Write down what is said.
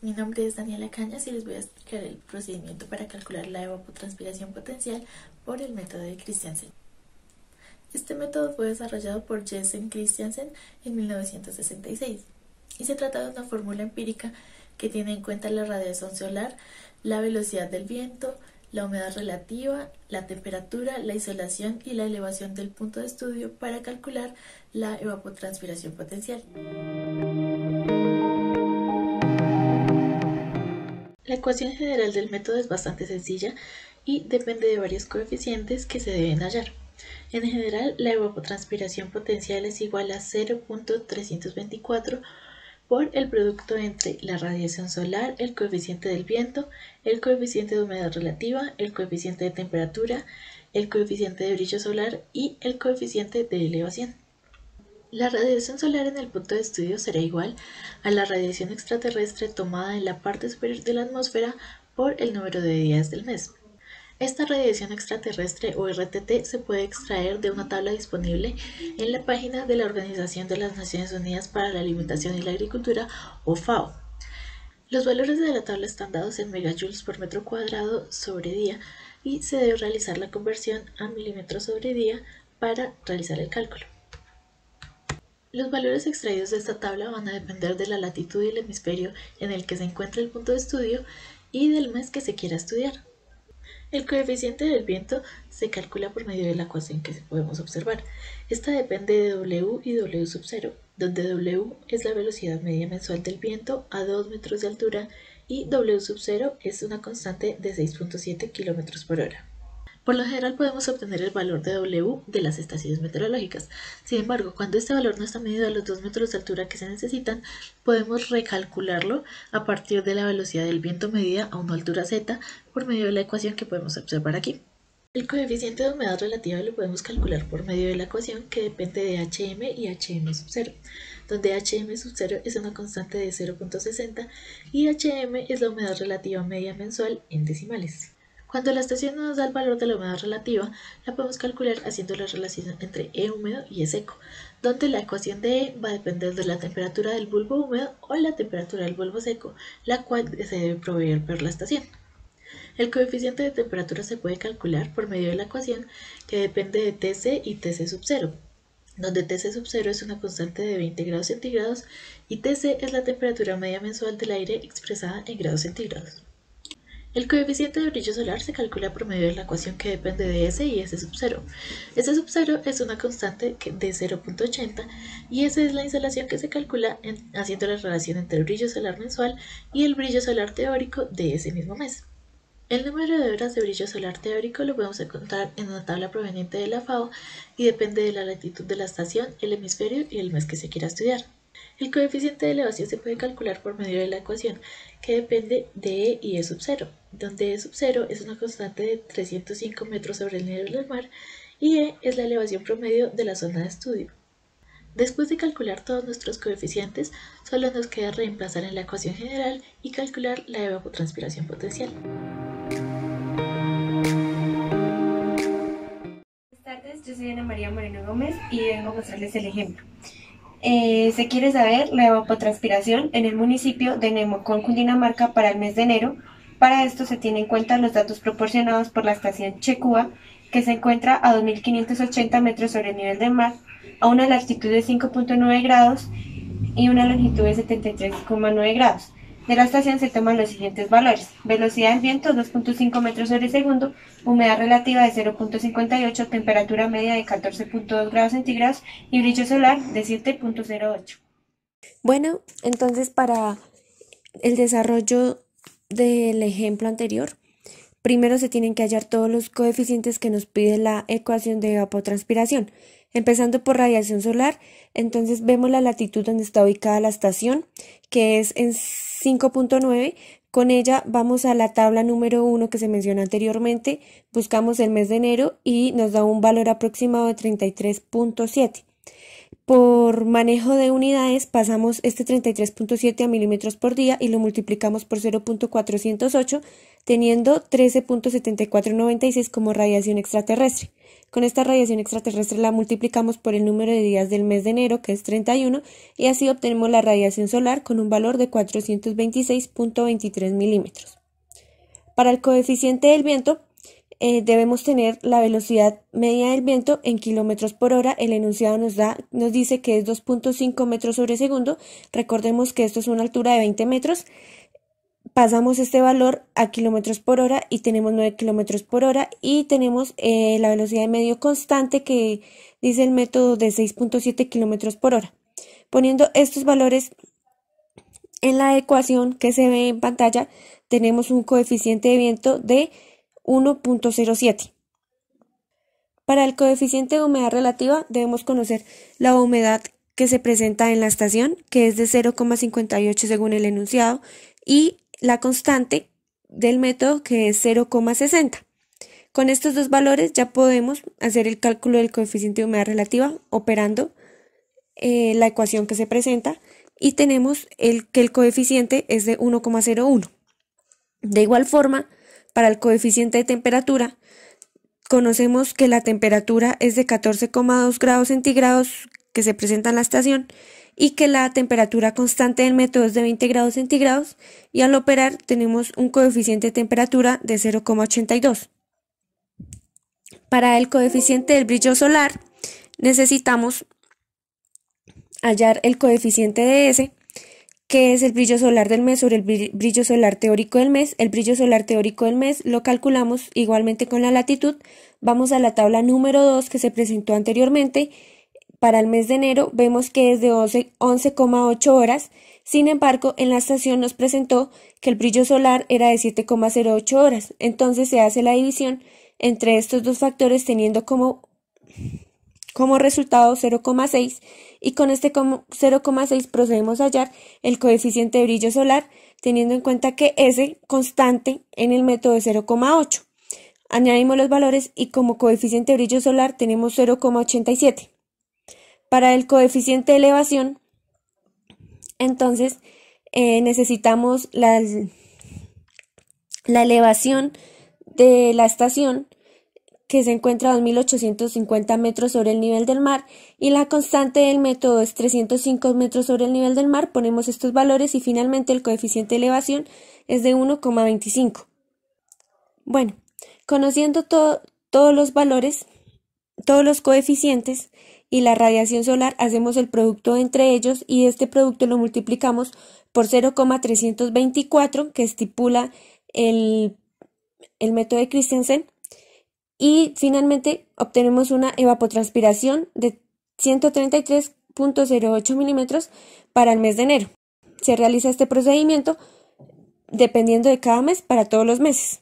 Mi nombre es Daniela Cañas y les voy a explicar el procedimiento para calcular la evapotranspiración potencial por el método de Christiansen. Este método fue desarrollado por Jensen Christiansen en 1966 y se trata de una fórmula empírica que tiene en cuenta la radiación solar, la velocidad del viento, la humedad relativa, la temperatura, la insolación y la elevación del punto de estudio para calcular la evapotranspiración potencial. La ecuación general del método es bastante sencilla y depende de varios coeficientes que se deben hallar. En general, la evapotranspiración potencial es igual a 0.324 por el producto entre la radiación solar, el coeficiente del viento, el coeficiente de humedad relativa, el coeficiente de temperatura, el coeficiente de brillo solar y el coeficiente de elevación. La radiación solar en el punto de estudio será igual a la radiación extraterrestre tomada en la parte superior de la atmósfera por el número de días del mes. Esta radiación extraterrestre o RTT se puede extraer de una tabla disponible en la página de la Organización de las Naciones Unidas para la Alimentación y la Agricultura o FAO. Los valores de la tabla están dados en megajoules por metro cuadrado sobre día y se debe realizar la conversión a milímetros sobre día para realizar el cálculo. Los valores extraídos de esta tabla van a depender de la latitud y el hemisferio en el que se encuentra el punto de estudio y del mes que se quiera estudiar. El coeficiente del viento se calcula por medio de la ecuación que podemos observar. Esta depende de W y W sub 0, donde W es la velocidad media mensual del viento a 2 metros de altura y W sub 0 es una constante de 6.7 km por hora. Por lo general podemos obtener el valor de W de las estaciones meteorológicas. Sin embargo, cuando este valor no está medido a los 2 metros de altura que se necesitan, podemos recalcularlo a partir de la velocidad del viento medida a una altura z por medio de la ecuación que podemos observar aquí. El coeficiente de humedad relativa lo podemos calcular por medio de la ecuación que depende de HM y HM sub 0, donde HM sub 0 es una constante de 0.60 y HM es la humedad relativa media mensual en decimales. Cuando la estación no nos da el valor de la humedad relativa, la podemos calcular haciendo la relación entre E húmedo y E seco, donde la ecuación de E va a depender de la temperatura del bulbo húmedo o la temperatura del bulbo seco, la cual se debe proveer por la estación. El coeficiente de temperatura se puede calcular por medio de la ecuación que depende de Tc y Tc sub 0, donde Tc sub 0 es una constante de 20 grados centígrados y Tc es la temperatura media mensual del aire expresada en grados centígrados. El coeficiente de brillo solar se calcula por medio de la ecuación que depende de S y S sub 0. S sub 0 es una constante de 0.80 y S es la insolación que se calcula haciendo la relación entre el brillo solar mensual y el brillo solar teórico de ese mismo mes. El número de horas de brillo solar teórico lo podemos encontrar en una tabla proveniente de la FAO y depende de la latitud de la estación, el hemisferio y el mes que se quiera estudiar. El coeficiente de elevación se puede calcular por medio de la ecuación que depende de E y E sub 0, donde E sub 0 es una constante de 305 metros sobre el nivel del mar y E es la elevación promedio de la zona de estudio. Después de calcular todos nuestros coeficientes, solo nos queda reemplazar en la ecuación general y calcular la evapotranspiración potencial. Buenas tardes, yo soy Ana María Moreno Gómez y vengo a mostrarles el ejemplo. Se quiere saber la evapotranspiración en el municipio de Nemocón, Cundinamarca, para el mes de enero. Para esto se tienen en cuenta los datos proporcionados por la estación Checúa, que se encuentra a 2.580 metros sobre el nivel del mar, a una latitud de 5.9 grados y una longitud de 73,9 grados. De la estación se toman los siguientes valores: velocidad del viento 2.5 metros sobre segundo, humedad relativa de 0.58, temperatura media de 14.2 grados centígrados y brillo solar de 7.08. Bueno, entonces para el desarrollo del ejemplo anterior, primero se tienen que hallar todos los coeficientes que nos pide la ecuación de evapotranspiración. Empezando por radiación solar, entonces vemos la latitud donde está ubicada la estación, que es en 5.9. Con ella vamos a la tabla número 1 que se mencionó anteriormente, buscamos el mes de enero y nos da un valor aproximado de 33.7. Por manejo de unidades pasamos este 33.7 a milímetros por día y lo multiplicamos por 0.408, teniendo 13.7496 como radiación extraterrestre. Con esta radiación extraterrestre la multiplicamos por el número de días del mes de enero, que es 31, y así obtenemos la radiación solar con un valor de 426.23 milímetros. Para el coeficiente del viento, debemos tener la velocidad media del viento en kilómetros por hora. El enunciado nos dice que es 2.5 metros sobre segundo. Recordemos que esto es una altura de 20 metros. Pasamos este valor a kilómetros por hora y tenemos 9 kilómetros por hora y tenemos la velocidad de medio constante que dice el método de 6.7 kilómetros por hora. Poniendo estos valores en la ecuación que se ve en pantalla, tenemos un coeficiente de viento de 1.07. Para el coeficiente de humedad relativa debemos conocer la humedad que se presenta en la estación, que es de 0,58 según el enunciado, y la constante del método, que es 0,60. Con estos dos valores ya podemos hacer el cálculo del coeficiente de humedad relativa operando la ecuación que se presenta y tenemos que el coeficiente es de 1,01. De igual forma, para el coeficiente de temperatura, conocemos que la temperatura es de 14,2 grados centígrados que se presenta en la estación y que la temperatura constante del método es de 20 grados centígrados y al operar tenemos un coeficiente de temperatura de 0,82. Para el coeficiente del brillo solar necesitamos hallar el coeficiente de S, que es el brillo solar del mes sobre el brillo solar teórico del mes. El brillo solar teórico del mes lo calculamos igualmente con la latitud. Vamos a la tabla número 2 que se presentó anteriormente. Para el mes de enero vemos que es de 11,8 horas. Sin embargo, en la estación nos presentó que el brillo solar era de 7,08 horas. Entonces se hace la división entre estos dos factores teniendo como resultado 0,6 y con este 0,6 procedemos a hallar el coeficiente de brillo solar teniendo en cuenta que S constante en el método de 0,8. Añadimos los valores y como coeficiente de brillo solar tenemos 0,87. Para el coeficiente de elevación, entonces necesitamos la elevación de la estación, que se encuentra a 2.850 metros sobre el nivel del mar y la constante del método es 305 metros sobre el nivel del mar. Ponemos estos valores y finalmente el coeficiente de elevación es de 1,25. Bueno, conociendo todos los valores, todos los coeficientes y la radiación solar, hacemos el producto entre ellos y este producto lo multiplicamos por 0,324 que estipula el método de Christiansen. Y finalmente obtenemos una evapotranspiración de 133.08 milímetros para el mes de enero. Se realiza este procedimiento dependiendo de cada mes para todos los meses.